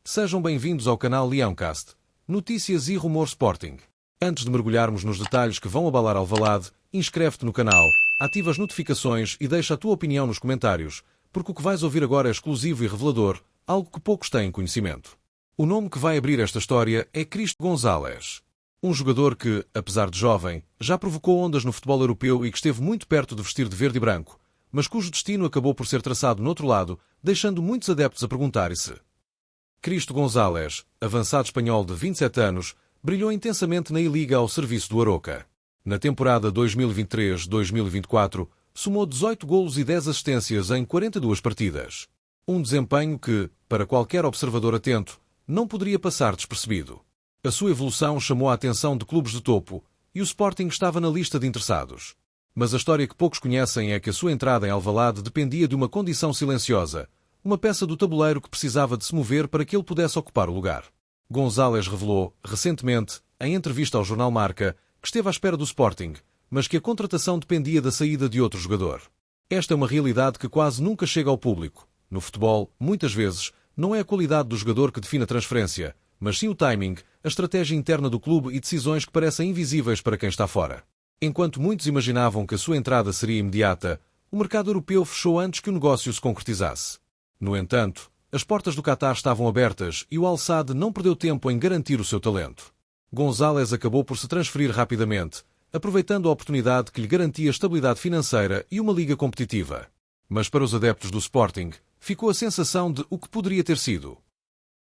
Sejam bem-vindos ao canal Leãocast, notícias e rumor Sporting. Antes de mergulharmos nos detalhes que vão abalar Alvalade, inscreve-te no canal, ativa as notificações e deixa a tua opinião nos comentários, porque o que vais ouvir agora é exclusivo e revelador, algo que poucos têm conhecimento. O nome que vai abrir esta história é Cristo Gonzalez. Um jogador que, apesar de jovem, já provocou ondas no futebol europeu e que esteve muito perto de vestir de verde e branco, mas cujo destino acabou por ser traçado no outro lado, deixando muitos adeptos a perguntarem-se. Cristo Gonzalez, avançado espanhol de 27 anos, brilhou intensamente na I-Liga ao serviço do Aroca. Na temporada 2023-2024, somou 18 golos e 10 assistências em 42 partidas. Um desempenho que, para qualquer observador atento, não poderia passar despercebido. A sua evolução chamou a atenção de clubes de topo e o Sporting estava na lista de interessados. Mas a história que poucos conhecem é que a sua entrada em Alvalade dependia de uma condição silenciosa, uma peça do tabuleiro que precisava de se mover para que ele pudesse ocupar o lugar. Gonzalez revelou, recentemente, em entrevista ao jornal Marca, que esteve à espera do Sporting, mas que a contratação dependia da saída de outro jogador. Esta é uma realidade que quase nunca chega ao público. No futebol, muitas vezes, não é a qualidade do jogador que define a transferência, mas sim o timing, a estratégia interna do clube e decisões que parecem invisíveis para quem está fora. Enquanto muitos imaginavam que a sua entrada seria imediata, o mercado europeu fechou antes que o negócio se concretizasse. No entanto, as portas do Qatar estavam abertas e o Al-Sadd não perdeu tempo em garantir o seu talento. Gonzalez acabou por se transferir rapidamente, aproveitando a oportunidade que lhe garantia estabilidade financeira e uma liga competitiva. Mas para os adeptos do Sporting, ficou a sensação de o que poderia ter sido.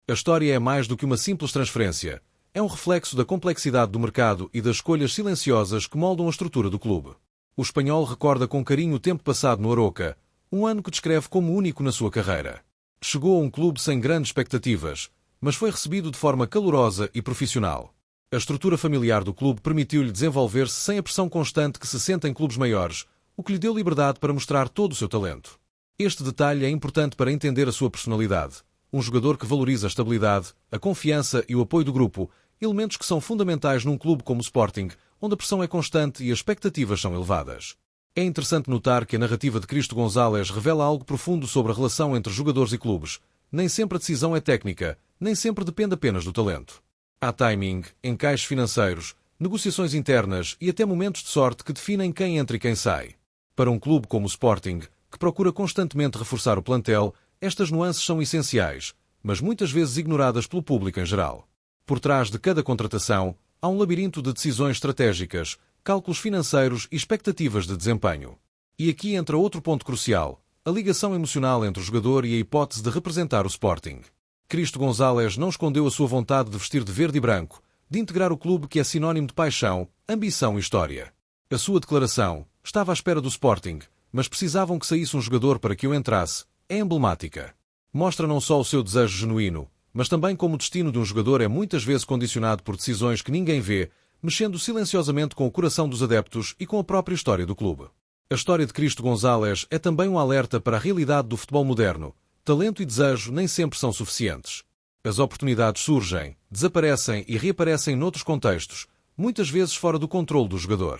A história é mais do que uma simples transferência. É um reflexo da complexidade do mercado e das escolhas silenciosas que moldam a estrutura do clube. O espanhol recorda com carinho o tempo passado no Aroca, um ano que descreve como único na sua carreira. Chegou a um clube sem grandes expectativas, mas foi recebido de forma calorosa e profissional. A estrutura familiar do clube permitiu-lhe desenvolver-se sem a pressão constante que se sente em clubes maiores, o que lhe deu liberdade para mostrar todo o seu talento. Este detalhe é importante para entender a sua personalidade. Um jogador que valoriza a estabilidade, a confiança e o apoio do grupo, elementos que são fundamentais num clube como o Sporting, onde a pressão é constante e as expectativas são elevadas. É interessante notar que a narrativa de Cristo Gonzalez revela algo profundo sobre a relação entre jogadores e clubes. Nem sempre a decisão é técnica, nem sempre depende apenas do talento. Há timing, encaixes financeiros, negociações internas e até momentos de sorte que definem quem entra e quem sai. Para um clube como o Sporting, que procura constantemente reforçar o plantel, estas nuances são essenciais, mas muitas vezes ignoradas pelo público em geral. Por trás de cada contratação, há um labirinto de decisões estratégicas, cálculos financeiros e expectativas de desempenho. E aqui entra outro ponto crucial, a ligação emocional entre o jogador e a hipótese de representar o Sporting. Cristo Gonzalez não escondeu a sua vontade de vestir de verde e branco, de integrar o clube que é sinónimo de paixão, ambição e história. A sua declaração, estava à espera do Sporting, mas precisavam que saísse um jogador para que o entrasse, é emblemática. Mostra não só o seu desejo genuíno, mas também como o destino de um jogador é muitas vezes condicionado por decisões que ninguém vê, mexendo silenciosamente com o coração dos adeptos e com a própria história do clube. A história de Cristo Gonzalez é também um alerta para a realidade do futebol moderno. Talento e desejo nem sempre são suficientes. As oportunidades surgem, desaparecem e reaparecem noutros contextos, muitas vezes fora do controle do jogador.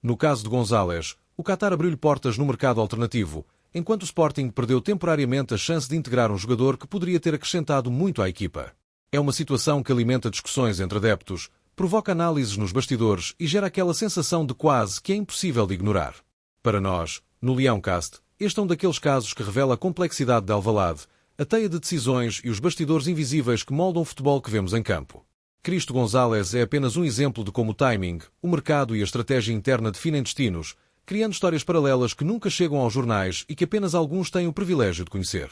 No caso de Gonzalez, o Qatar abriu-lhe portas no mercado alternativo, enquanto o Sporting perdeu temporariamente a chance de integrar um jogador que poderia ter acrescentado muito à equipa. É uma situação que alimenta discussões entre adeptos, provoca análises nos bastidores e gera aquela sensação de quase que é impossível de ignorar. Para nós, no Leãocast, este é um daqueles casos que revela a complexidade de Alvalade, a teia de decisões e os bastidores invisíveis que moldam o futebol que vemos em campo. Cristo Gonzalez é apenas um exemplo de como o timing, o mercado e a estratégia interna definem destinos, criando histórias paralelas que nunca chegam aos jornais e que apenas alguns têm o privilégio de conhecer.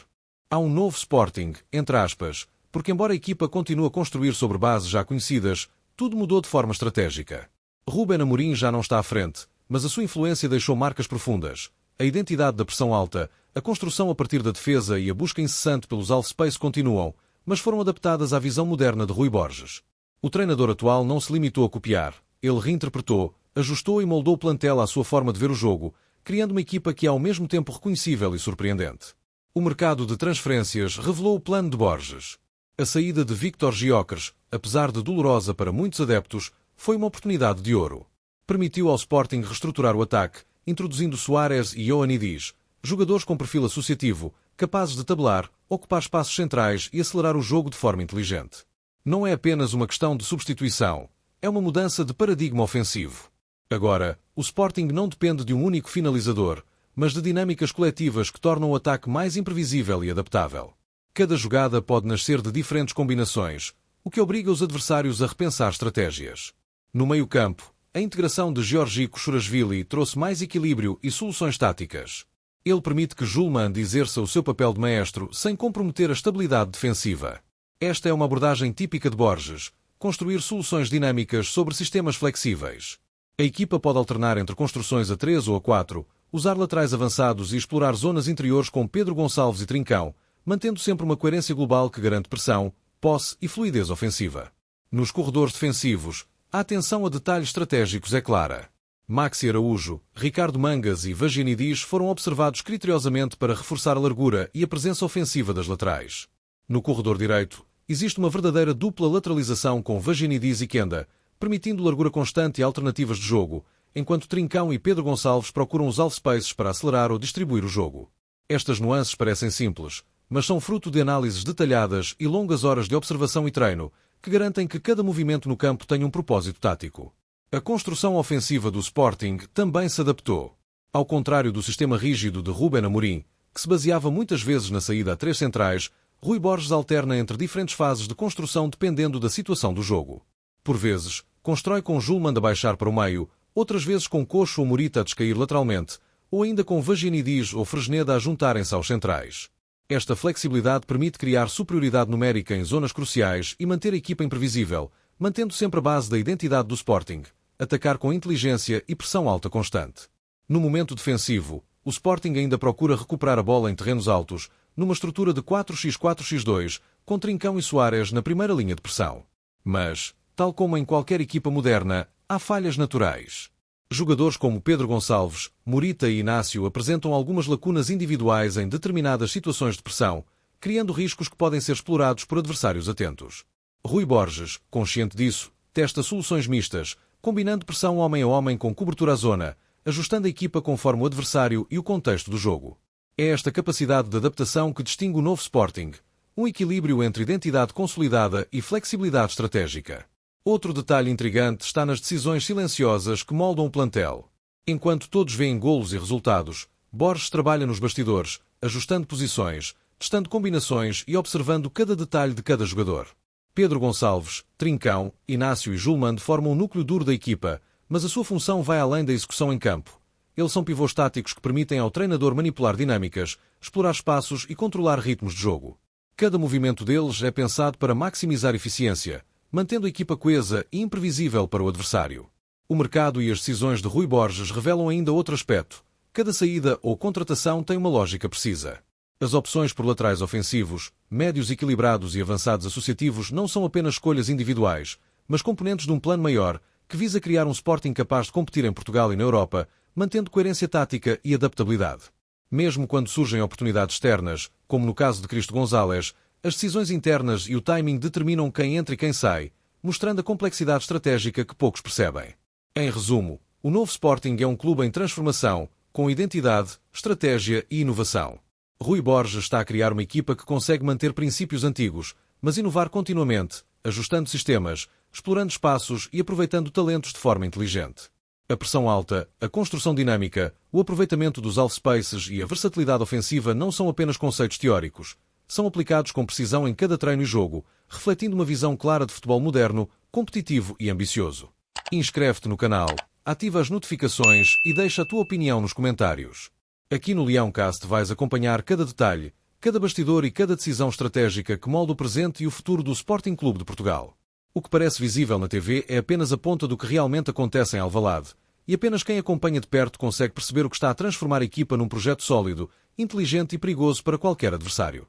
Há um novo Sporting, entre aspas, porque embora a equipa continue a construir sobre bases já conhecidas, tudo mudou de forma estratégica. Ruben Amorim já não está à frente, mas a sua influência deixou marcas profundas. A identidade da pressão alta, a construção a partir da defesa e a busca incessante pelos half-space continuam, mas foram adaptadas à visão moderna de Rui Borges. O treinador atual não se limitou a copiar, ele reinterpretou, ajustou e moldou o plantel à sua forma de ver o jogo, criando uma equipa que é ao mesmo tempo reconhecível e surpreendente. O mercado de transferências revelou o plano de Borges. A saída de Víctor Gyökeres, apesar de dolorosa para muitos adeptos, foi uma oportunidade de ouro. Permitiu ao Sporting reestruturar o ataque, introduzindo Suárez e Ioannidis, jogadores com perfil associativo, capazes de tabelar, ocupar espaços centrais e acelerar o jogo de forma inteligente. Não é apenas uma questão de substituição, é uma mudança de paradigma ofensivo. Agora, o Sporting não depende de um único finalizador, mas de dinâmicas coletivas que tornam o ataque mais imprevisível e adaptável. Cada jogada pode nascer de diferentes combinações, o que obriga os adversários a repensar estratégias. No meio-campo, a integração de Georgico Churashvili trouxe mais equilíbrio e soluções táticas. Ele permite que Julmand exerça o seu papel de maestro sem comprometer a estabilidade defensiva. Esta é uma abordagem típica de Borges, construir soluções dinâmicas sobre sistemas flexíveis. A equipa pode alternar entre construções a 3 ou a 4, usar laterais avançados e explorar zonas interiores com Pedro Gonçalves e Trincão, mantendo sempre uma coerência global que garante pressão, posse e fluidez ofensiva. Nos corredores defensivos, a atenção a detalhes estratégicos é clara. Maxi Araújo, Ricardo Mangas e Vagianidis foram observados criteriosamente para reforçar a largura e a presença ofensiva das laterais. No corredor direito, existe uma verdadeira dupla lateralização com Vagianidis e Kenda, permitindo largura constante e alternativas de jogo, enquanto Trincão e Pedro Gonçalves procuram os half-spaces para acelerar ou distribuir o jogo. Estas nuances parecem simples, mas são fruto de análises detalhadas e longas horas de observação e treino, que garantem que cada movimento no campo tenha um propósito tático. A construção ofensiva do Sporting também se adaptou. Ao contrário do sistema rígido de Ruben Amorim, que se baseava muitas vezes na saída a 3 centrais, Rui Borges alterna entre diferentes fases de construção dependendo da situação do jogo. Por vezes, constrói com Julmand a baixar para o meio, outras vezes com Coxo ou Morita a descair lateralmente, ou ainda com Vagianidis ou Fresneda a juntarem-se aos centrais. Esta flexibilidade permite criar superioridade numérica em zonas cruciais e manter a equipa imprevisível, mantendo sempre a base da identidade do Sporting, atacar com inteligência e pressão alta constante. No momento defensivo, o Sporting ainda procura recuperar a bola em terrenos altos, numa estrutura de 4x4x2, com Trincão e Soares na primeira linha de pressão. Mas, tal como em qualquer equipa moderna, há falhas naturais. Jogadores como Pedro Gonçalves, Morita e Inácio apresentam algumas lacunas individuais em determinadas situações de pressão, criando riscos que podem ser explorados por adversários atentos. Rui Borges, consciente disso, testa soluções mistas, combinando pressão homem a homem com cobertura à zona, ajustando a equipa conforme o adversário e o contexto do jogo. É esta capacidade de adaptação que distingue o novo Sporting, um equilíbrio entre identidade consolidada e flexibilidade estratégica. Outro detalhe intrigante está nas decisões silenciosas que moldam o plantel. Enquanto todos veem golos e resultados, Borges trabalha nos bastidores, ajustando posições, testando combinações e observando cada detalhe de cada jogador. Pedro Gonçalves, Trincão, Inácio e Julmand formam o núcleo duro da equipa, mas a sua função vai além da execução em campo. Eles são pivôs táticos que permitem ao treinador manipular dinâmicas, explorar espaços e controlar ritmos de jogo. Cada movimento deles é pensado para maximizar eficiência, mantendo a equipa coesa e imprevisível para o adversário. O mercado e as decisões de Rui Borges revelam ainda outro aspecto. Cada saída ou contratação tem uma lógica precisa. As opções por laterais ofensivos, médios equilibrados e avançados associativos não são apenas escolhas individuais, mas componentes de um plano maior que visa criar um Sporting capaz de competir em Portugal e na Europa, mantendo coerência tática e adaptabilidade. Mesmo quando surgem oportunidades externas, como no caso de Cristo Gonzalez, as decisões internas e o timing determinam quem entra e quem sai, mostrando a complexidade estratégica que poucos percebem. Em resumo, o novo Sporting é um clube em transformação, com identidade, estratégia e inovação. Rui Borges está a criar uma equipa que consegue manter princípios antigos, mas inovar continuamente, ajustando sistemas, explorando espaços e aproveitando talentos de forma inteligente. A pressão alta, a construção dinâmica, o aproveitamento dos half-spaces e a versatilidade ofensiva não são apenas conceitos teóricos. São aplicados com precisão em cada treino e jogo, refletindo uma visão clara de futebol moderno, competitivo e ambicioso. Inscreve-te no canal, ativa as notificações e deixa a tua opinião nos comentários. Aqui no Leãocast vais acompanhar cada detalhe, cada bastidor e cada decisão estratégica que molda o presente e o futuro do Sporting Clube de Portugal. O que parece visível na TV é apenas a ponta do que realmente acontece em Alvalade, e apenas quem acompanha de perto consegue perceber o que está a transformar a equipa num projeto sólido, inteligente e perigoso para qualquer adversário.